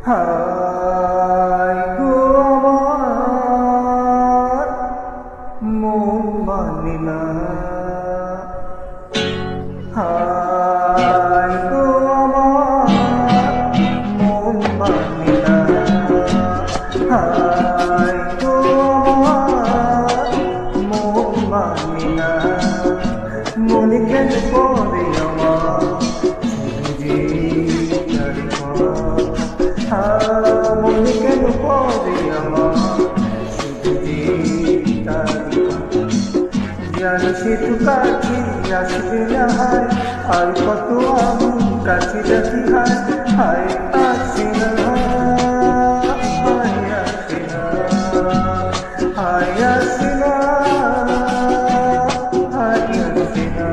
হায় গো আমার মন মানে না, হায় গো আমার মন মানে না, হায় গো আমার মন মানে না, মনে কেন পড়ে আমার মনে কেন পড়ে আমার জানি সে তো কাছে আসবে না, হায় আর কত আমি কাছে যাচ্ছি, হায় হায় আসে না, হায় আসে না, হায় আসে না, হায় আসে না,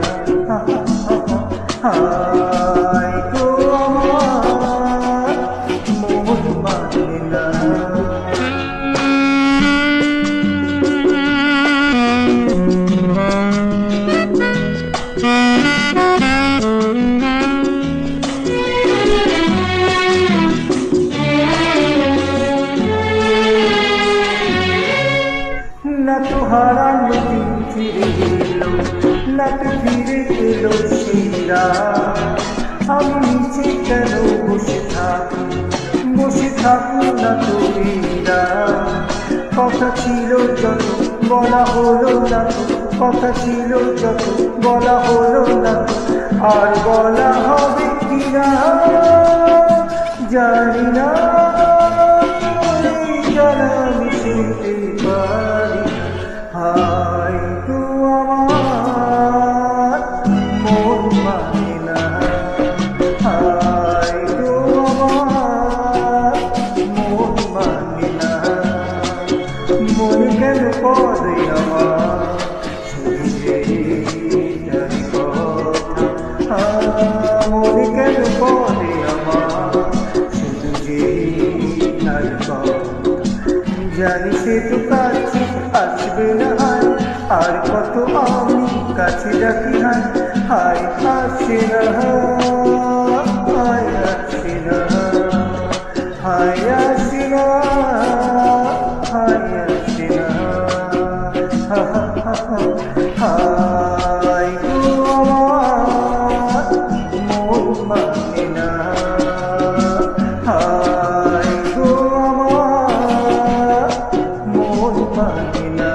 হায় গো আমার মন মানে না। না তো হারানো দিন ফিরে এলো, না তো ফিরে এলো সেরা, আমি নিচে কেন বসে থাকি, বসে থাকো না তো এরা, কথা ছিল যত বলা হলো না তো, কথা ছিল যত বলা হলো না তো, আর বলা হবে কিনা জানি না, জানা মিশতে পারি। হায় গো আমার মন মানে না, হায় গো আমার মন মানে না, মন কেন পড়ে আমার মন কেন পড়ে আমার শুধু যে জানি সে তো কাছে আসবে না, হায় আর কত আমি কাছে ডাকি, হায় হায় আসে না, হায় আসে না, হায় আসে না, হায় আসে না, হায় গো আমার মন মানে না, হায় গো আমার মন মানে না।